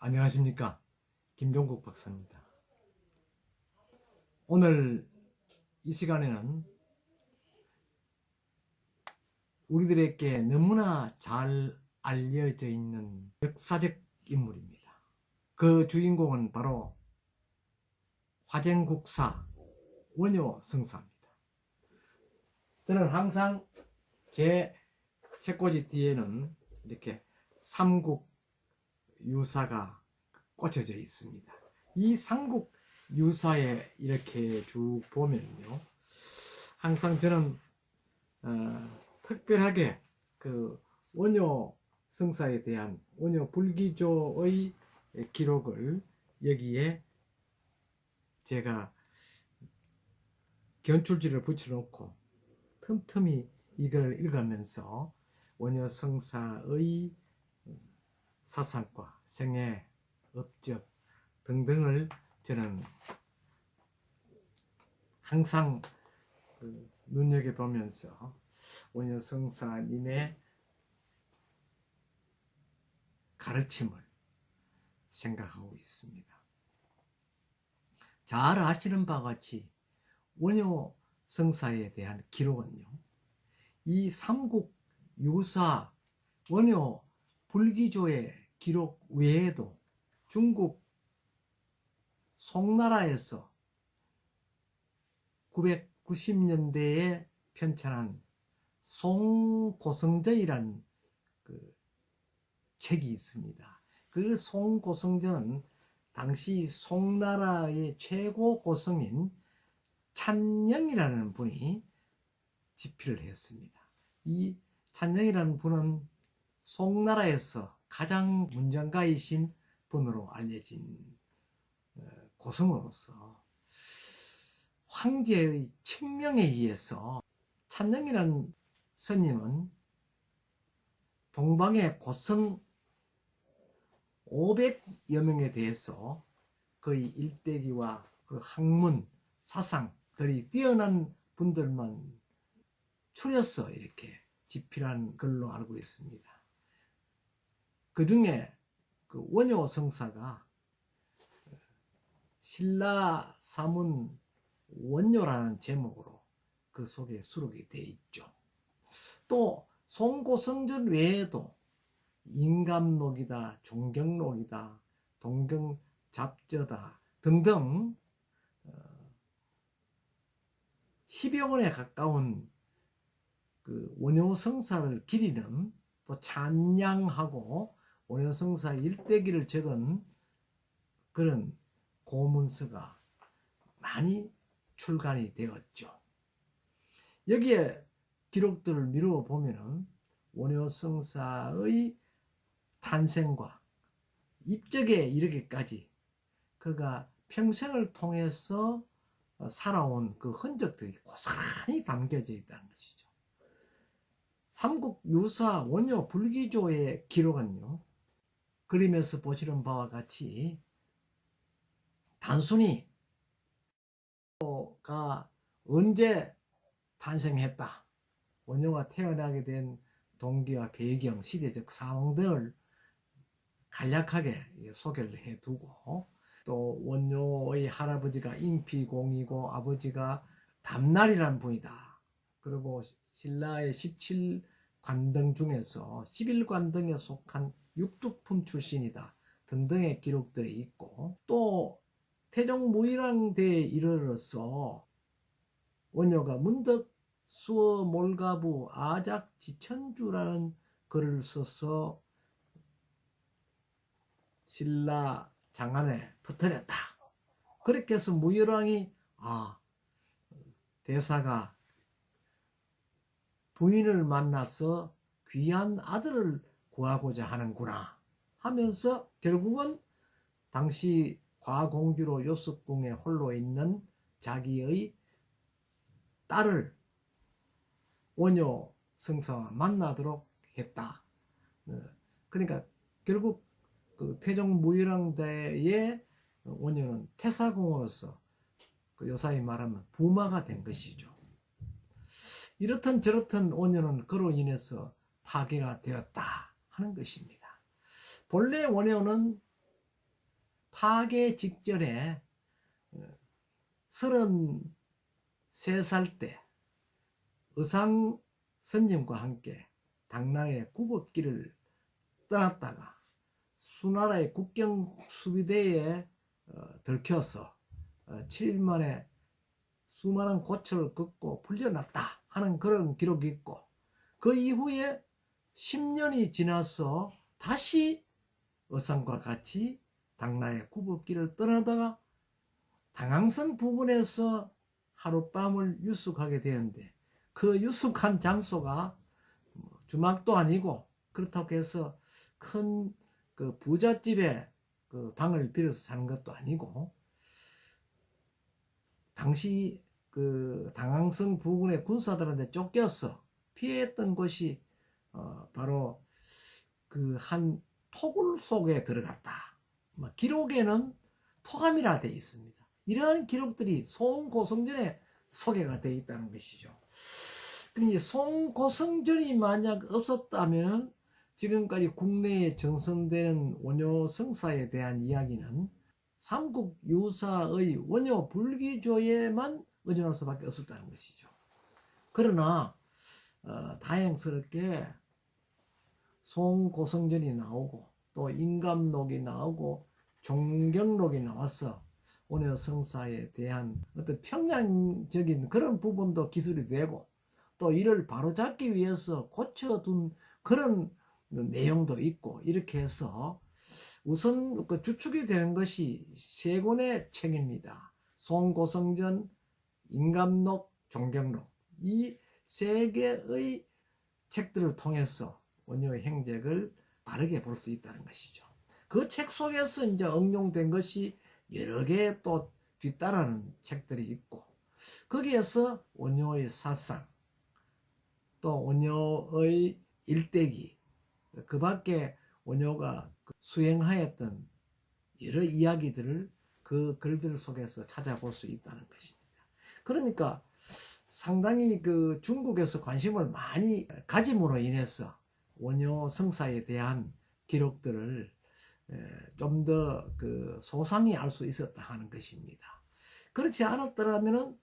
안녕하십니까, 김종국 박사입니다. 오늘 이 시간에는 우리들에게 너무나 잘 알려져 있는 역사적 인물입니다. 그 주인공은 바로 화쟁국사 원효성사입니다. 저는 항상 제 책꽂이 뒤에는 이렇게 삼국 유사가 꽂혀져 있습니다. 이 삼국 유사에 이렇게 쭉 보면요, 항상 저는 특별하게 그 원효 성사에 대한 원효 불기조의 기록을 여기에 제가 견출지를 붙여놓고 틈틈이 이걸 읽으면서 원효 성사의 사상과 생애, 업적 등등을 저는 항상 눈여겨보면서 원효 성사님의 가르침을 생각하고 있습니다. 잘 아시는 바와 같이 원효 성사에 대한 기록은요, 이 삼국 유사 원효 불기조의 기록 외에도 중국 송나라에서 990년대에 편찬한 송고성전이라는 그 책이 있습니다. 그 송고성전은 당시 송나라의 최고 고성인 찬영이라는 분이 집필을 했습니다. 이 찬영이라는 분은 송나라에서 가장 문정가이신 분으로 알려진 고성으로서 황제의 칙명에 의해서 찬영이라는 스님은 동방의 고성 500여 명에 대해서 그의 일대기와 그 학문, 사상들이 뛰어난 분들만 추려서 이렇게 집필한 걸로 알고 있습니다. 그 중에 그 원효 성사가 신라사문 원효라는 제목으로 그 속에 수록이 되어 있죠. 또 송고성전 외에도 인감록이다, 종경록이다, 동경잡저다 등등 10여 권에 가까운 그 원효성사를 기리는, 또 찬양하고 원효성사 일대기를 적은 그런 고문서가 많이 출간이 되었죠. 여기에 기록들을 미루어 보면은 원효성사의 탄생과 입적에 이르기까지 그가 평생을 통해서 살아온 그 흔적들이 고스란히 담겨져 있다는 것이죠. 삼국 유사 원효 불기조의 기록은요, 그림에서 보시는 바와 같이 단순히 원효가 언제 탄생했다, 원효가 태어나게 된 동기와 배경, 시대적 상황 등을 간략하게 소개를 해두고, 또 원효의 할아버지가 인피공이고 아버지가 담날이란 분이다, 그리고 신라의 17관등 중에서 11관등에 속한 육두품 출신이다 등등의 기록들이 있고, 또 태종무일왕대에 이르러서 원효가 문득 수어 몰가부 아작지천주라는 글을 써서 신라 장안에 퍼뜨렸다. 그렇게 해서 무일왕이 대사가 부인을 만나서 귀한 아들을 구하고자 하는구나 하면서 결국은 당시 과공주로 요습궁에 홀로 있는 자기의 딸을 원효 성사와 만나도록 했다. 그러니까 결국 그 태종 무일왕대의 원효는 태사공으로서 그 요사이 말하면 부마가 된 것이죠. 이렇든 저렇든 원효는 그로 인해서 파괴가 되었다 하는 것입니다. 본래 원효는 파괴 직전에 33살 때 의상 선님과 함께 당나라의 구법길을 떠났다가 수나라의 국경 수비대에 들켜서 7일 만에 수많은 고초를 겪고 풀려났다 하는 그런 기록이 있고, 그 이후에 10년이 지나서 다시 의상과 같이 당나라의 구법길을 떠나다가 당항선 부근에서 하룻밤을 유숙하게 되었는데, 그 유숙한 장소가 주막도 아니고 그렇다고 해서 큰 그 부잣집에 그 방을 빌어서 사는 것도 아니고, 당시 그 당항선 부근의 군사들한테 쫓겨서 피했던 곳이 바로 그 한 토굴 속에 들어갔다. 기록에는 토감이라 되어 있습니다. 이러한 기록들이 송고성전에 소개가 되어 있다는 것이죠. 그러니 송고성전이 만약 없었다면 지금까지 국내에 전선되는 원효 성사에 대한 이야기는 삼국 유사의 원효 불기조에만 의존할 수밖에 없었다는 것이죠. 그러나 다행스럽게 송고성전이 나오고 또 인감록이 나오고 종경록이 나와서 원효 성사에 대한 어떤 평양적인 그런 부분도 기술이 되고, 또 이를 바로잡기 위해서 고쳐둔 그런 내용도 있고, 이렇게 해서 우선 그 주축이 되는 것이 세 권의 책입니다. 송고성전, 인감록, 종경록, 이 세 개의 책들을 통해서 원효의 행적을 바르게 볼 수 있다는 것이죠. 그 책 속에서 이제 응용된 것이 여러 개 또 뒤따르는 책들이 있고, 거기에서 원효의 사상, 또 원효의 일대기, 그 밖에 원효가 수행하였던 여러 이야기들을 그 글들 속에서 찾아볼 수 있다는 것입니다. 그러니까 상당히 그 중국에서 관심을 많이 가짐으로 인해서 원효 성사에 대한 기록들을 좀 더 그 소상히 알 수 있었다 하는 것입니다. 그렇지 않았더라면은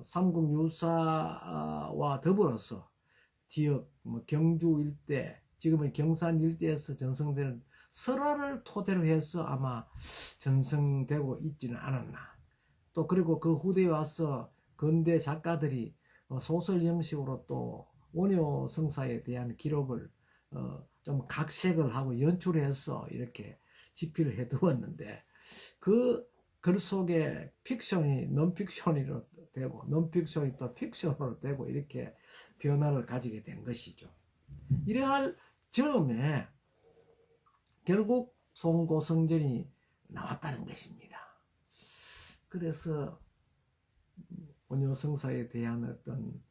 삼국 유사와 더불어서 지역 경주 일대, 지금은 경산 일대에서 전성되는 설화를 토대로 해서 아마 전성되고 있지는 않았나. 또 그리고 그 후대에 와서 근대 작가들이 소설 형식으로 또 원효 성사에 대한 기록을 좀 각색을 하고 연출해서 이렇게 집필을 해 두었는데, 그 글 속에 픽션이 논픽션으로 되고 논픽션이 또 픽션으로 되고 이렇게 변화를 가지게 된 것이죠. 이래할 즈음에 결국 송고성전이 나왔다는 것입니다. 그래서 원효 성사에 대한 어떤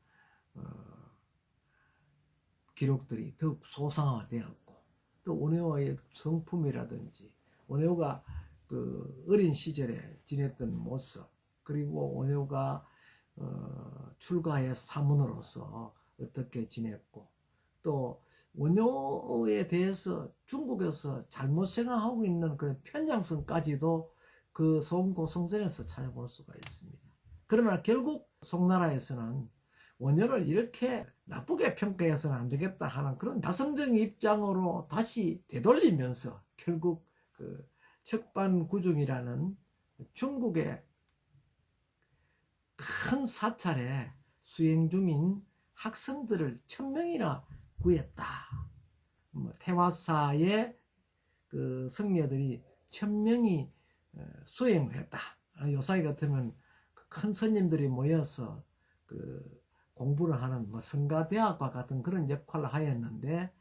기록들이 더욱 소상화되었고, 또 원효의 성품이라든지 원효가 그 어린 시절에 지냈던 모습, 그리고 원효가 출가의 사문으로서 어떻게 지냈고, 또 원효에 대해서 중국에서 잘못 생각하고 있는 그런 편향성까지도 그 송고성전에서 찾아볼 수가 있습니다. 그러나 결국 송나라에서는 원효를 이렇게 나쁘게 평가해서는 안 되겠다 하는 그런 다성적인 입장으로 다시 되돌리면서 결국 그 척반구중이라는 중국의 큰 사찰에 수행 중인 학생들을 1000명이나 구했다. 태화사의 그 성녀들이 1000명이 수행을 했다. 요사이 같으면 큰 스님들이 모여서 그 공부를 하는 성가대학과 같은 그런 역할을 하였는데,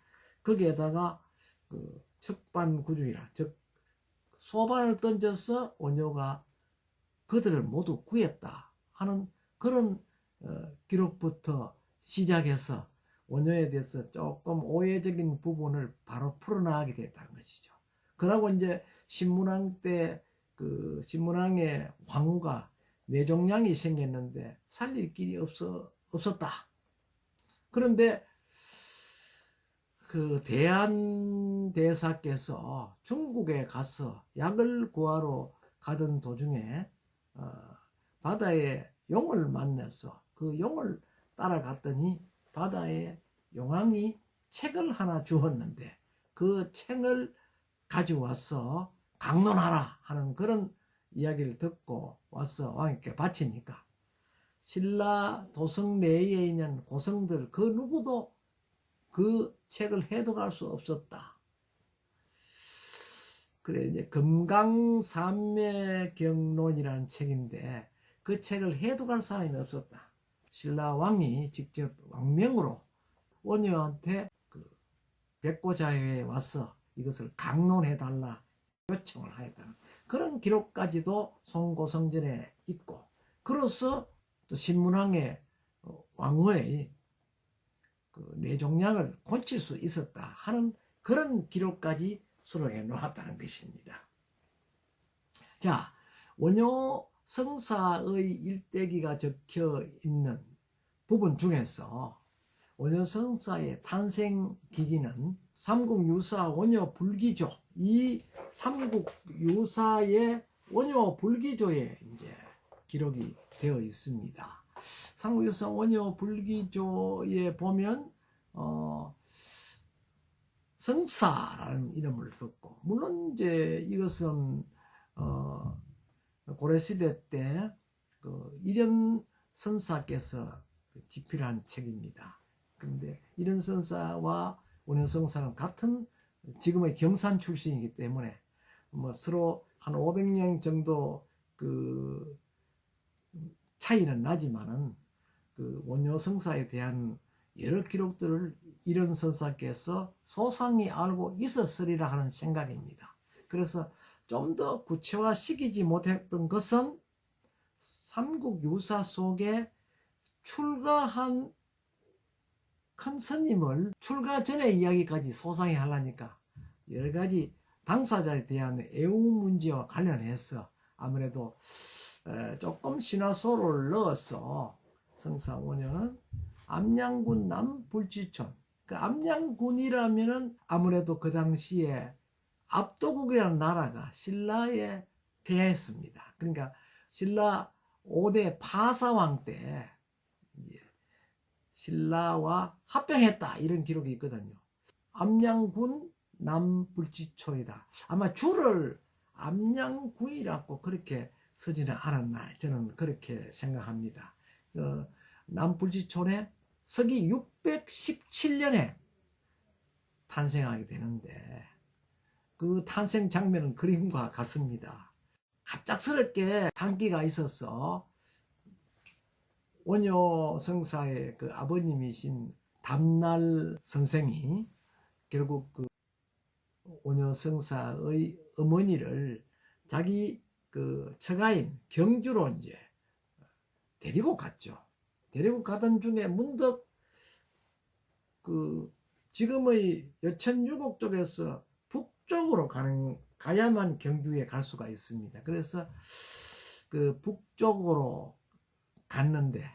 거기에다가 그 척반구중이라, 즉 소반을 던져서 원효가 그들을 모두 구했다 하는 그런 기록부터 시작해서 원효에 대해서 조금 오해적인 부분을 바로 풀어나가게 됐다는 것이죠. 그러고 이제 신문왕 때 그 신문왕의 황후가 뇌종양이 생겼는데 살릴 길이 없었다. 그런데 그 대한대사께서 중국에 가서 약을 구하러 가던 도중에 바다에 용을 만나서 그 용을 따라갔더니 바다에 용왕이 책을 하나 주었는데 그 책을 가져와서 강론하라 하는 그런 이야기를 듣고 와서 왕께 바치니까 신라 도성 내에 있는 고성들 그 누구도 그 책을 해독할 수 없었다. 그래 이제 금강산매경론이라는 책인데 그 책을 해독할 사람이 없었다. 신라 왕이 직접 왕명으로 원효한테 그 백고자회에 와서 이것을 강론해달라 요청을 하였다는 그런 기록까지도 송고성전에 있고, 그로서 또 신문왕의 왕후의 그 뇌종양을 고칠 수 있었다 하는 그런 기록까지 수록해 놓았다는 것입니다. 자, 원효 성사의 일대기가 적혀 있는 부분 중에서 원효 성사의 탄생 기기는 삼국유사 원효 불기조, 이 삼국유사의 원효 불기조에 이제 기록이 되어 있습니다. 삼국유사 원효 불기조에 보면 성사라는 이름을 썼고, 물론 이제 이것은 고려시대 때 그 이련 선사께서 집필한 책입니다. 그런데 이련 선사와 원효성사는 같은 지금의 경산 출신이기 때문에 뭐 서로 한 500년 정도 그 차이는 나지만은 그 원효성사에 대한 여러 기록들을 이련 선사께서 소상히 알고 있었으리라 하는 생각입니다. 그래서 좀 더 구체화시키지 못했던 것은 삼국유사 속에 출가한 큰 스님을 출가 전의 이야기까지 소상히 하려니까 여러 가지 당사자에 대한 애우 문제와 관련해서 아무래도 조금 신화소를 넣어서 성사원효는 암양군 남불지촌, 그 암양군이라면은 아무래도 그 당시에 압도국이라는 나라가 신라에 패했습니다. 그러니까 신라 5대 파사왕 때 신라와 합병했다 이런 기록이 있거든요. 암양군 남불지초이다. 아마 주를 암양군이라고 그렇게 쓰지는 않았나 저는 그렇게 생각합니다. 남불지촌에 서기 617년에 탄생하게 되는데 그 탄생 장면은 그림과 같습니다. 갑작스럽게 단기가 있어서 원효 성사의 그 아버님이신 담날 선생이 결국 그 원효 성사의 어머니를 자기 그 처가인 경주로 이제 데리고 갔죠. 데리고 가던 중에 문득 그 지금의 여천유곡 쪽에서 북쪽으로 가야만 경주에 갈 수가 있습니다. 그래서 그 북쪽으로 갔는데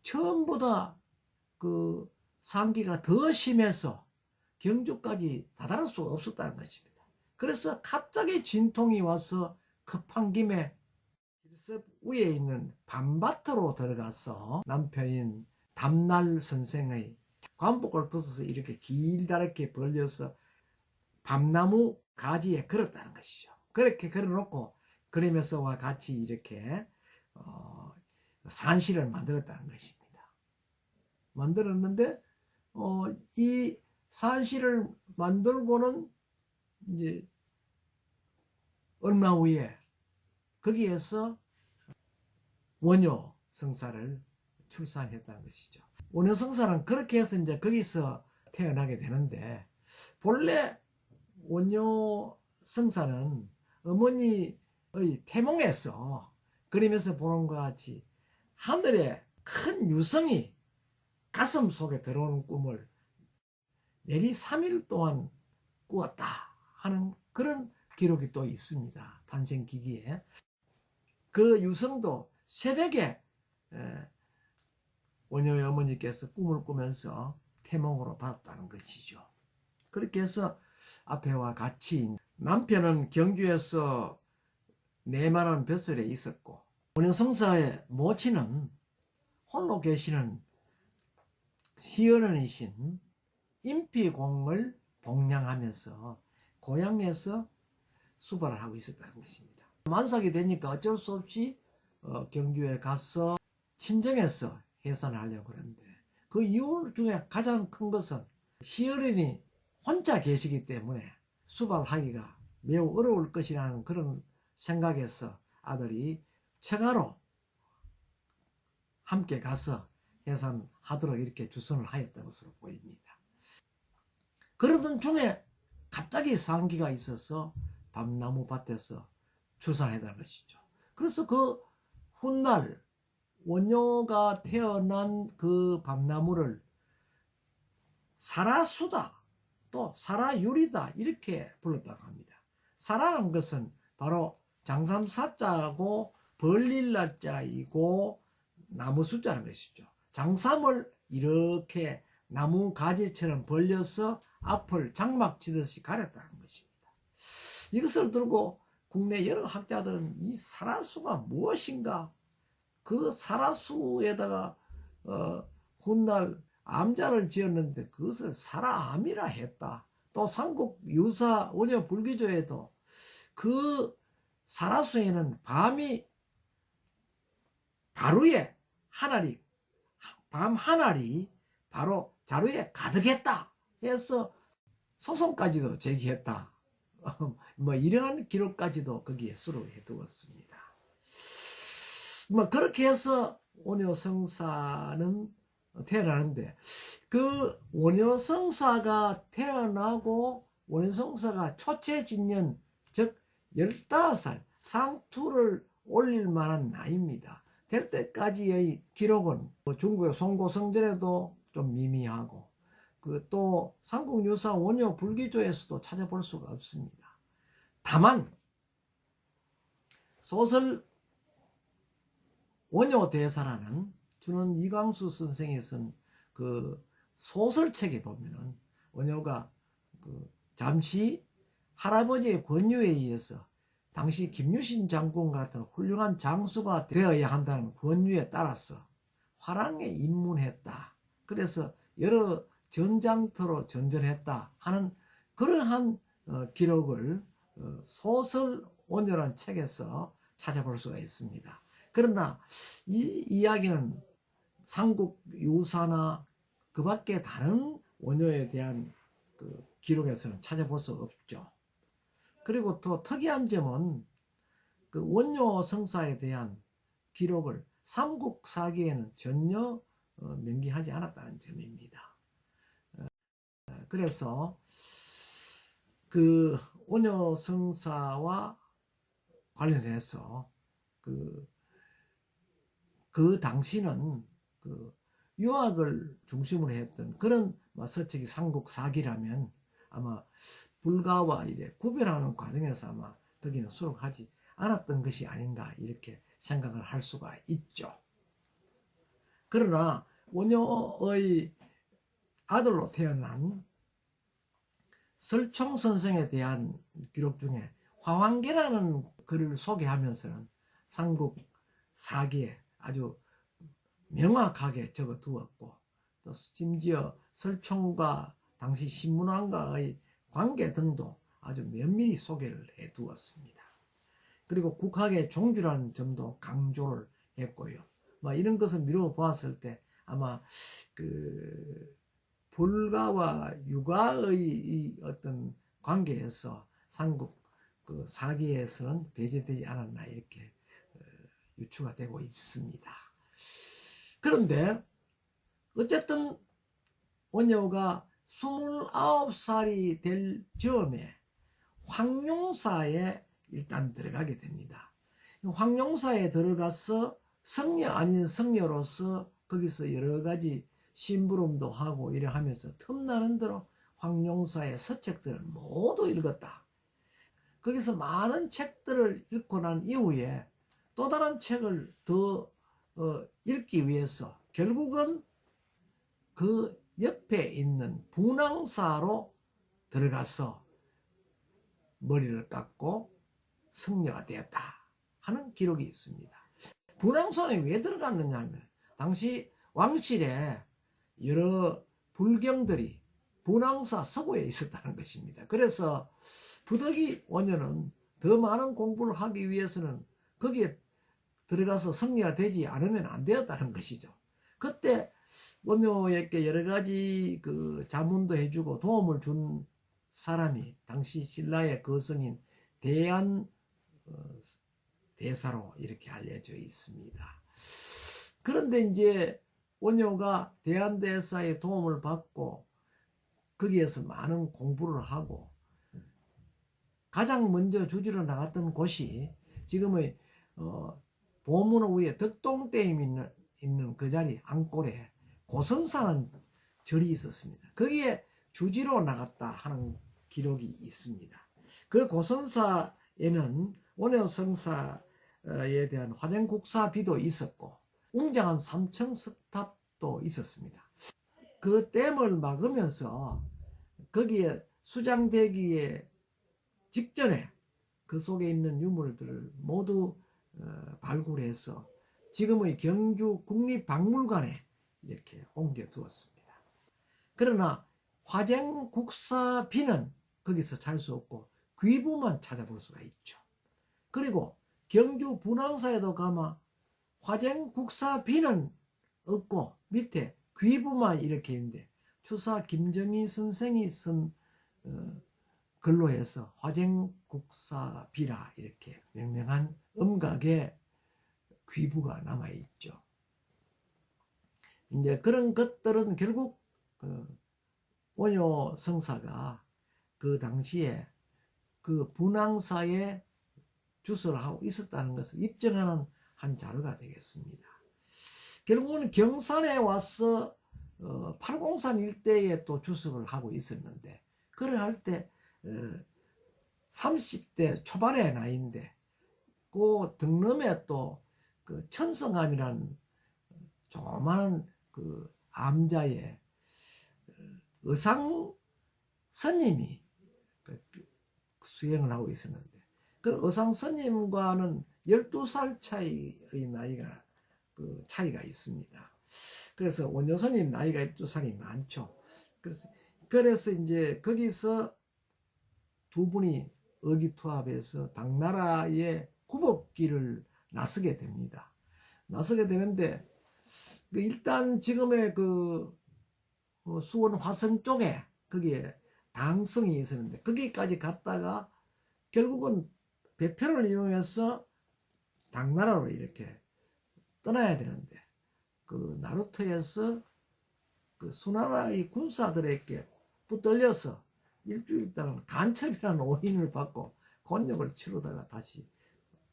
처음보다 그 상기가 더 심해서 경주까지 다다를 수가 없었다는 것입니다. 그래서 갑자기 진통이 와서 급한 김에 길섭 위에 있는 밤밭으로 들어가서 남편인 담날 선생의 관복을 벗어서 이렇게 길다랗게 벌려서 밤나무 가지에 걸었다는 것이죠. 그렇게 걸어놓고 그러면서와 같이 이렇게 산시를 만들었다는 것입니다. 만들었는데 이 산시를 만들고는 이제 얼마 후에 거기에서 원효 성사를 출산했다는 것이죠. 원효 성사는 그렇게 해서 이제 거기서 태어나게 되는데, 본래 원효 성사는 어머니의 태몽에서 그림에서 보는 것 같이 하늘에 큰 유성이 가슴 속에 들어오는 꿈을 내리 3일 동안 꾸었다 하는 그런 기록이 또 있습니다. 탄생 기기에. 그 유성도 새벽에 원효의 어머니께서 꿈을 꾸면서 태몽으로 받았다는 것이죠. 그렇게 해서 앞에와 같이 남편은 경주에서 내만한 뱃속에 있었고 원효성사의 모친은 홀로 계시는 시어른이신 임피공을 복량하면서 고향에서 수발을 하고 있었다는 것입니다. 만삭이 되니까 어쩔 수 없이 경주에 가서 친정에서 해산을 하려고 그러는데 그 이유 중에 가장 큰 것은 시어른이 혼자 계시기 때문에 수발하기가 매우 어려울 것이라는 그런 생각에서 아들이 처가로 함께 가서 해산하도록 이렇게 주선을 하였던 것으로 보입니다. 그러던 중에 갑자기 상기가 있어서 밤나무 밭에서 출산했다는 것이죠. 그래서 그 훗날 원효가 태어난 그 밤나무를 사라수다 또 사라유리다 이렇게 불렀다고 합니다. 사라는 것은 바로 장삼사자고 벌릴라자이고 나무 숫자는 것이죠. 장삼을 이렇게 나무 가지처럼 벌려서 앞을 장막 치듯이 가렸다는 것입니다. 이것을 들고 국내 여러 학자들은 이 사라수가 무엇인가, 그 사라수에다가 훗날 암자를 지었는데 그것을 사라암이라 했다. 또 삼국 유사 원효 불기조에도 그 사라수에는 바루에 하늘이 밤 하늘이 바로 자루에 가득했다 해서 소송까지도 제기했다. 뭐 이러한 기록까지도 거기에 수록해 두었습니다. 뭐 그렇게 해서 원효성사는 태어나는데 그 원효성사가 태어나고 원효성사가 초체진년 즉 15살 상투를 올릴 만한 나이입니다. 될 때까지의 기록은 중국의 송고성전에도 좀 미미하고 또 삼국유사 원효 불기조에서도 찾아볼 수가 없습니다. 다만 소설 원효대사라는 준원 이광수 선생이 쓴 그 소설책에 보면은 원효가 잠시 할아버지의 권유에 의해서 당시 김유신 장군 같은 훌륭한 장수가 되어야 한다는 권유에 따라서 화랑에 입문했다. 그래서 여러 전장터로 전전했다 하는 그러한 기록을 소설 원효란 책에서 찾아볼 수가 있습니다. 그러나 이 이야기는 삼국 유사나 그 밖에 다른 원효에 대한 그 기록에서는 찾아볼 수 없죠. 그리고 더 특이한 점은 그 원효 성사에 대한 기록을 삼국사기에는 전혀 명기하지 않았다는 점입니다. 그래서 그 원효 성사와 관련해서 그 당시는 그 유학을 중심으로 했던 그런 서책이 삼국사기라면 아마 불가와 이래 구별하는 과정에서 아마 거기는 수록하지 않았던 것이 아닌가 이렇게 생각을 할 수가 있죠. 그러나 원효의 아들로 태어난 설총 선생에 대한 기록 중에 화왕계라는 글을 소개하면서는 삼국사기에 아주 명확하게 적어 두었고 또 심지어 설총과 당시 신문왕과의 관계 등도 아주 면밀히 소개를 해 두었습니다. 그리고 국학의 종주라는 점도 강조를 했고요. 뭐 이런 것을 미루어 보았을 때 아마 그 불가와 육아의 이 어떤 관계에서 삼국 그 사기에서는 배제되지 않았나 이렇게 유추가 되고 있습니다. 그런데 어쨌든 원효가 29살이 될 즈음에 황룡사에 일단 들어가게 됩니다. 황룡사에 들어가서 성녀 아닌 성녀로서 거기서 여러 가지 심부름도 하고 이래 하면서 틈나는 대로 황룡사의 서책들을 모두 읽었다. 거기서 많은 책들을 읽고 난 이후에 또 다른 책을 더 읽기 위해서 결국은 그 옆에 있는 분황사로 들어가서 머리를 깎고 승려가 되었다 하는 기록이 있습니다. 분황사에 왜 들어갔느냐 하면 당시 왕실에 여러 불경들이 분황사 서고에 있었다는 것입니다. 그래서 부득이 원효는 더 많은 공부를 하기 위해서는 거기에 들어가서 승려가 되지 않으면 안 되었다는 것이죠. 그때 원효에게 여러 가지 그 자문도 해주고 도움을 준 사람이 당시 신라의 거성인 대안 대사로 이렇게 알려져 있습니다. 그런데 이제 원효가 대안 대사의 도움을 받고 거기에서 많은 공부를 하고 가장 먼저 주지로 나갔던 곳이 지금의 보문호 위에 덕동댐이 있는 그 자리 안골에 고선사는 절이 있었습니다. 거기에 주지로 나갔다 하는 기록이 있습니다. 그 고선사에는 원효 성사에 대한 화쟁국사비도 있었고 웅장한 삼청석탑도 있었습니다. 그 댐을 막으면서 거기에 수장되기에 직전에 그 속에 있는 유물들을 모두 발굴해서 지금의 경주 국립박물관에 이렇게 옮겨두었습니다. 그러나 화쟁국사비는 거기서 찾을 수 없고 귀부만 찾아볼 수가 있죠. 그리고 경주 분황사에도 가면 화쟁국사비는 없고 밑에 귀부만 이렇게 있는데 추사 김정희 선생이 쓴 글로 해서 화쟁국사비라 이렇게 명명한 음각의 귀부가 남아있죠. 이제 그런 것들은 결국 원효 성사가 그 당시에 그 분황사에 주소를 하고 있었다는 것을 입증하는 한 자료가 되겠습니다. 결국은 경산에 와서 팔공산 일대에 또 주석을 하고 있었는데 그걸 할 때 30대 초반의 나이인데 그 등럼에 또 그 천성암이라는 조그마한 그 암자에 의상 스님이 수행을 하고 있었는데 그 의상 스님과는 12살 차이의 나이가 그 차이가 있습니다. 그래서 원효 스님 나이가 12살이 많죠. 그래서 이제 거기서 두 분이 의기투합해서 당나라의 굽업기를 나서게 됩니다. 나서게 되는데 일단 지금의 그 수원 화성 쪽에 거기에 당성이 있었는데 거기까지 갔다가 결국은 배편을 이용해서 당나라로 이렇게 떠나야 되는데 그 나루터에서 그 수나라의 군사들에게 붙들려서 일주일 동안 간첩이라는 오인을 받고 곤욕을 치르다가 다시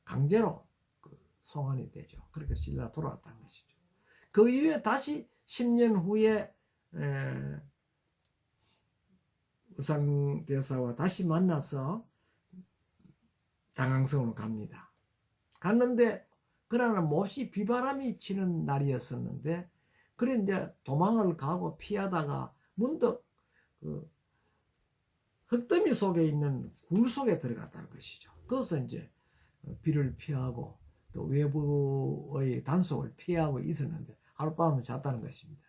강제로 그 송환이 되죠. 그렇게 신라 돌아왔다는 것이죠. 그 이후에 다시 10년 후에 의상대사와 다시 만나서 당항성으로 갑니다. 갔는데 그러나 몹시 비바람이 치는 날이었었는데 그래 이제 도망을 가고 피하다가 문득 그 흙더미 속에 있는 굴 속에 들어갔다는 것이죠. 그래서 이제 비를 피하고 또 외부의 단속을 피하고 있었는데 하룻밤을 잤다는 것입니다.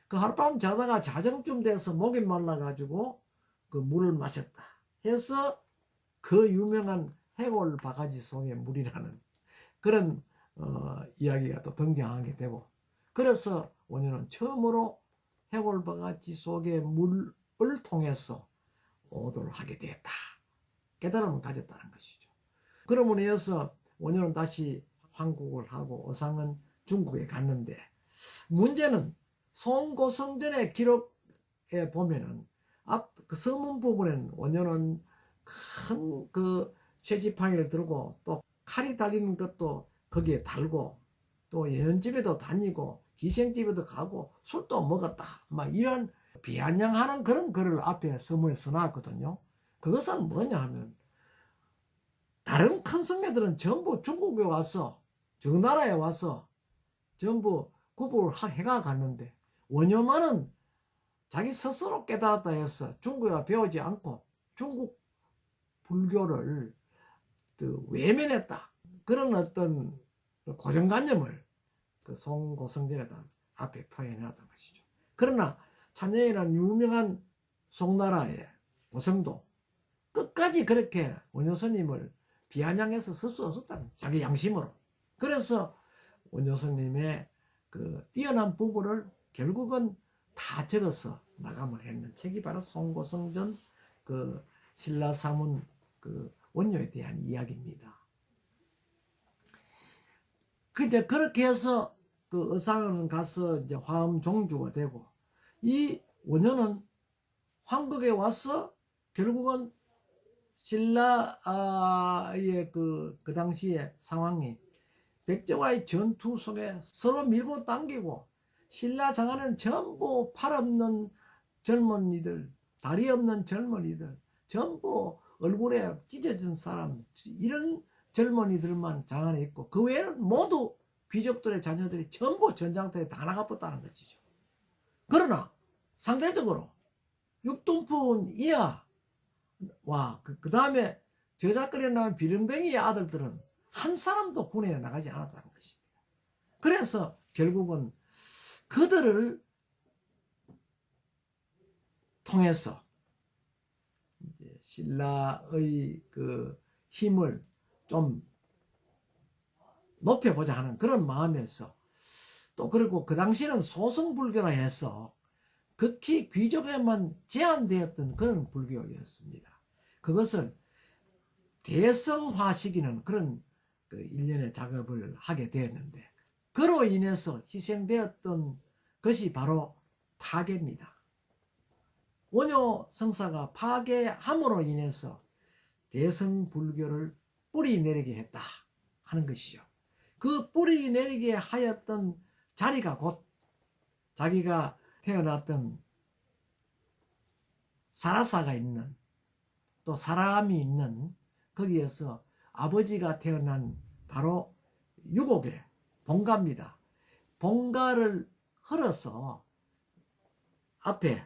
그 하룻밤 자다가 자정쯤 돼서 목이 말라가지고 그 물을 마셨다 해서 그 유명한 해골 바가지 속의 물이라는 그런 이야기가 또 등장하게 되고 그래서 원효는 처음으로 해골 바가지 속의 물을 통해서 오도를 하게 되었다. 깨달음을 가졌다는 것이죠. 그러므로 인해서 원효는 다시 황국을 하고 의상은 중국에 갔는데 문제는 송고성전의 기록에 보면은 앞 그 서문 부분에는 원효는 큰 그 쇠지팡이를 들고 또 칼이 달리는 것도 거기에 달고 또 연집에도 다니고 기생집에도 가고 술도 먹었다. 막 이런 비아냥하는 그런 글을 앞에 서문에 써놨거든요. 그것은 뭐냐 하면 다른 큰 성녀들은 전부 중국에 와서 저 나라에 와서 전부 구부를 해가 갔는데 원효만은 자기 스스로 깨달았다 해서 중국에 배우지 않고 중국 불교를 외면했다. 그런 어떤 고정관념을 그 송고성전에다 앞에 표현해놨던 것이죠. 그러나 찬영이라는 유명한 송나라의 고성도 끝까지 그렇게 원효 스님을 비아냥해서 쓸 수 없었다는 자기 양심으로. 그래서 원효 스님의 그 뛰어난 부부를 결국은 다 적어서 마감을 했는 책이 바로 송고성전 그 신라사문 그 원효에 대한 이야기입니다. 이제 그렇게 해서 그 의상은 가서 이제 화엄 종주가 되고, 이 원효는 황국에 와서 결국은 신라의 그 당시의 상황이 백제와의 전투 속에 서로 밀고 당기고, 신라 장하는 전부 팔 없는 젊은이들, 다리 없는 젊은이들, 전부 얼굴에 찢어진 사람, 이런 젊은이들만 장안에 있고, 그 외에는 모두 귀족들의 자녀들이 전부 전장터에 다 나가버렸다는 것이죠. 그러나 상대적으로 육동포 이하와 그 다음에 저작거리에 나온 비름뱅이의 아들들은 한 사람도 군에 나가지 않았다는 것입니다. 그래서 결국은 그들을 통해서 이제 신라의 그 힘을 좀 높여보자 하는 그런 마음에서, 또 그리고 그 당시에는 소승불교라 해서 극히 귀족에만 제한되었던 그런 불교였습니다. 그것을 대성화시키는 그런 그 일련의 작업을 하게 되었는데, 그로 인해서 희생되었던 것이 바로 파괴입니다. 원효 성사가 파괴함으로 인해서 대성불교를 뿌리 내리게 했다 하는 것이죠. 그 뿌리 내리게 하였던 자리가 곧 자기가 태어났던 사라사가 있는, 또 사람이 있는 거기에서 아버지가 태어난 바로 유곡의 본가입니다. 본가를 헐어서 앞에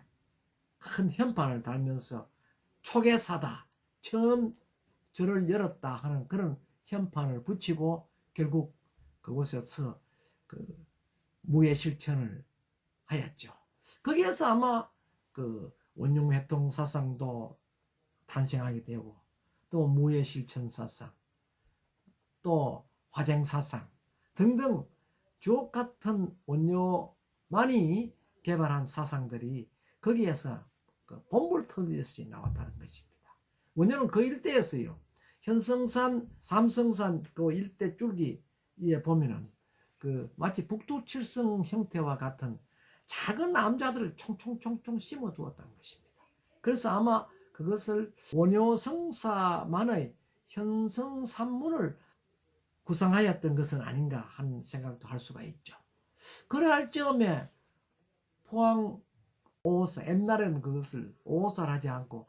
큰 현판을 달면서 초계사다, 처음 절을 열었다 하는 그런 현판을 붙이고 결국 그곳에서 그 무예 실천을 하였죠. 거기에서 아마 그 원흉회통 사상도 탄생하게 되고, 또 무예 실천 사상, 또 화쟁 사상 등등 주옥 같은 원효만이 개발한 사상들이 거기에서 그 본불 터지듯이 나왔다는 것입니다. 원효는 그 일대에서요, 현성산, 삼성산 그 일대 줄기에 보면은 그 마치 북두칠성 형태와 같은 작은 남자들을 총총총총 심어 두었다는 것입니다. 그래서 아마 그것을 원효 성사만의 현성산문을 구성하였던 것은 아닌가 하는 생각도 할 수가 있죠. 그러할 점에 포항 오사, 옛날에는 그것을 오사를 하지 않고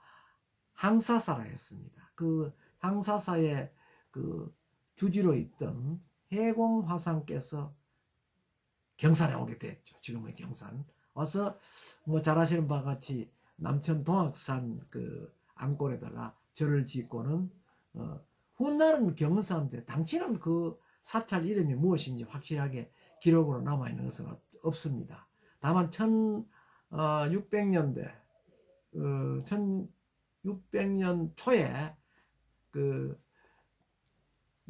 항사사라 했습니다. 그 항사사의 그 주지로 있던 해공화상께서 경산에 오게 됐죠. 지금의 경산 와서 뭐 잘 아시는 바와 같이 남천 동학산 그 안골에다가 절을 짓고는 훗날은 경사인데 당시는 그 사찰 이름이 무엇인지 확실하게 기록으로 남아있는 것은 없습니다. 다만 1600년대 1600년 초에 그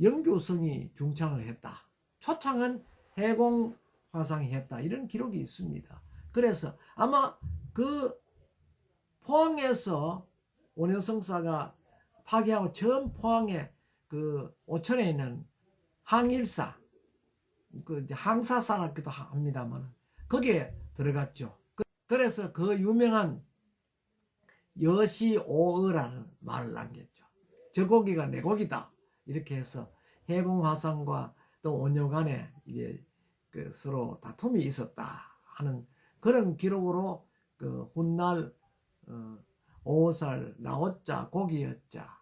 영교성이 중창을 했다, 초창은 해공화상이 했다, 이런 기록이 있습니다. 그래서 아마 그 포항에서 원효성사가 파괴하고 처음 포항에 그 오천에 있는 항일사, 그 이제 항사사라기도 합니다만 거기에 들어갔죠. 그래서 그 유명한 여시오의라는 말을 남겼죠. 저 고기가 내 고기다, 이렇게 해서 해공화상과 또 원효 간에 이게 그 서로 다툼이 있었다 하는 그런 기록으로 그 훗날 오살 나오자 고기였자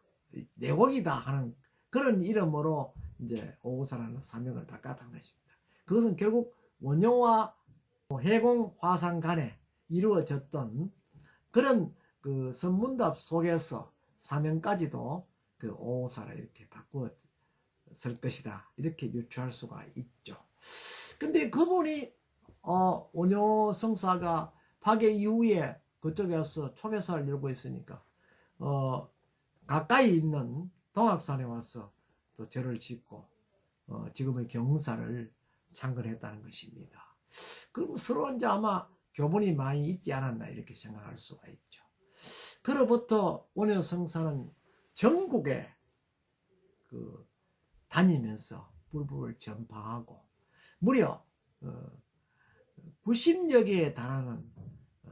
내 고기다 하는 그런 이름으로 이제 오살하는 사명을 바꿨던 것입니다. 그것은 결국 원효와 해공화상 간에 이루어졌던 그런 그 선문답 속에서 사명까지도 그 오사라 이렇게 바꾸었을 것이다, 이렇게 유추할 수가 있죠. 근데 그분이 원효 성사가 파괴 이후에 그쪽에서 초계사를 열고 있으니까 가까이 있는 동학산에 와서 또 절을 짓고 지금의 경사를 창건했다는 것입니다. 그럼 서로 이제 아마 교본이 많이 있지 않았나 이렇게 생각할 수가 있죠. 그로부터 원효 성사는 전국에 그 다니면서 불법을 전파하고 무려 90여 개에 달하는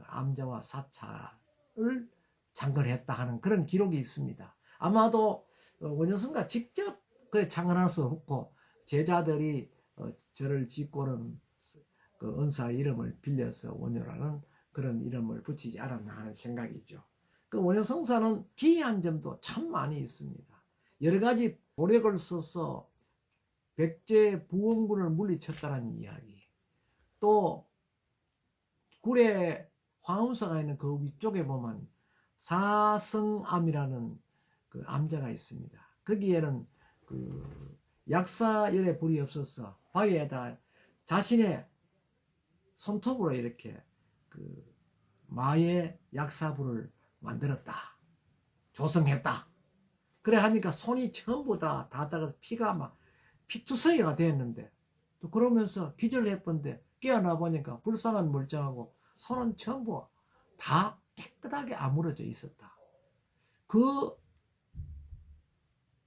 암자와 사찰을 창건했다 하는 그런 기록이 있습니다. 아마도 원효성가 직접 그래 창건할 수 없고 제자들이 절을 짓고는 그 은사 이름을 빌려서 원효라는 그런 이름을 붙이지 않았나 하는 생각이죠. 그 원효성사는 기이한 점도 참 많이 있습니다. 여러 가지 도력을 써서 백제 부원군을 물리쳤다는 이야기, 또 굴에 화엄사가 있는 그 위쪽에 보면 사성암이라는 그 암자가 있습니다. 거기에는 그 약사열에 불이 없어서 바위에다 자신의 손톱으로 이렇게 그 마의 약사불을 만들었다, 조성했다. 그래 하니까 손이 전부 다 닿다가 피가 막 피투성이가 됐는데, 또 그러면서 기절을 해본데 깨어나 보니까 불쌍한 멀쩡하고 손은 전부 다 깨끗하게 아물어져 있었다. 그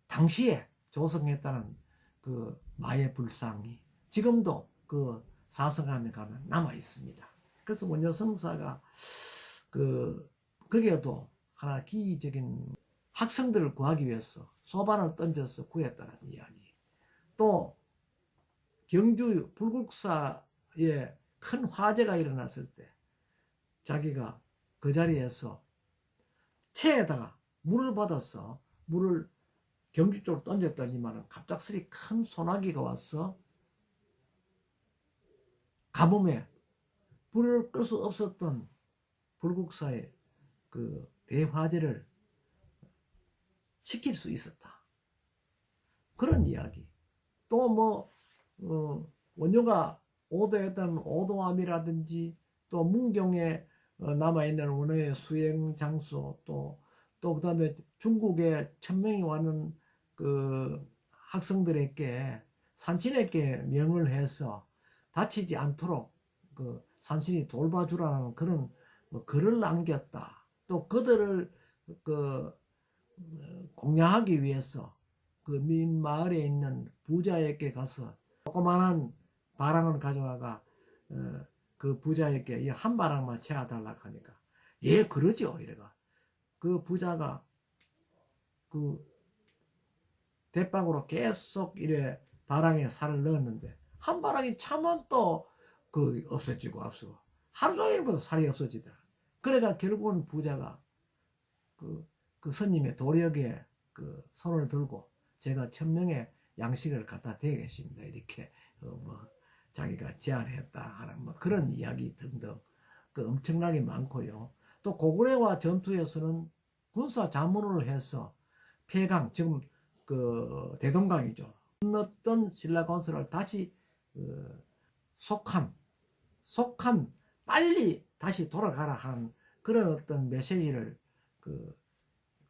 당시에 조성했다는 그 마의 불상이 지금도 그 사성암에 가면 남아 있습니다. 그래서 원효 성사가 거기에도 하나 기이적인 학생들을 구하기 위해서 소반을 던져서 구했다는 이야기, 또 경주 불국사에 큰 화재가 일어났을 때 자기가 그 자리에서 채에다가 물을 받아서 물을 경주 쪽으로 던졌더니만 갑작스레 큰 소나기가 와서 가뭄에 불을 끌 수 없었던 불국사의 그 대화재를 시킬 수 있었다, 그런 이야기. 또 뭐 원효가 오도했던 오도암이라든지 또 문경에 남아있는 원효의 수행 장소, 또 그다음에 중국에 1000명이 왔는 그 학생들에게 산신에게 명을 해서 다치지 않도록 그 산신이 돌봐주라는 그런 뭐 글을 남겼다. 또 그들을 그 공양하기 위해서 그 민 마을에 있는 부자에게 가서 조그만한 바랑을 가져와가 그 부자에게 한 바랑만 채워달라고 하니까 예 그러죠 이래가 그 부자가 그 대박으로 계속 이래 바랑에 살을 넣었는데 한 바랑이 차면 또 그 없어지고 하루 종일보다 살이 없어지더라. 그래가 결국은 부자가 그 스님의 도력에 그 손을 들고 제가 1000명의 양식을 갖다 드리겠습니다 이렇게 뭐 자기가 제안했다 하는 뭐 그런 이야기 등등 그 엄청나게 많고요. 또 고구려와 전투에서는 군사 자문을 해서 폐강, 지금 그 대동강이죠, 건넜던 신라건설을 다시 속한 빨리 다시 돌아가라 하는 그런 어떤 메시지를 그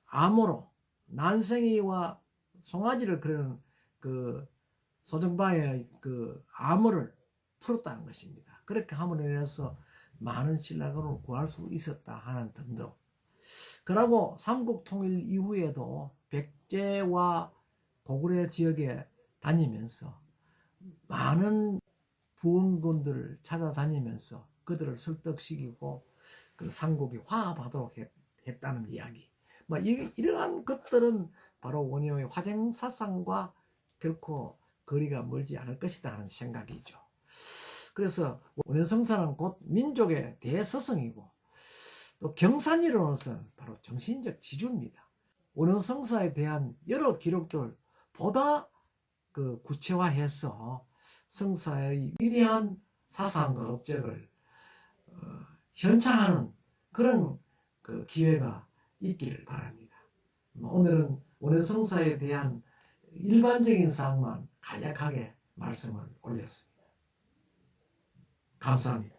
암호로 난생이와 송아지를 그리는 그 소정방의 그 암호를 풀었다는 것입니다. 그렇게 함으로 인해서 많은 신라군을 구할 수 있었다 하는 등등. 그러고 삼국통일 이후에도 백제와 고구려 지역에 다니면서 많은 부원군들을 찾아다니면서 그들을 설득시키고 그 삼국이 화합하도록 했다는 이야기. 뭐 이러한 것들은 바로 원효의 화쟁사상과 결코 거리가 멀지 않을 것이다 하는 생각이죠. 그래서 원효성사는 곧 민족의 대서성이고 또 경산이로서는 바로 정신적 지주입니다. 원효성사에 대한 여러 기록들 보다 그 구체화해서 성사의 위대한 사상과 업적을 현창하는 그런 그 기회가 있기를 바랍니다. 오늘은 원해성사에 대한 일반적인 사항만 간략하게 말씀을 올렸습니다. 감사합니다.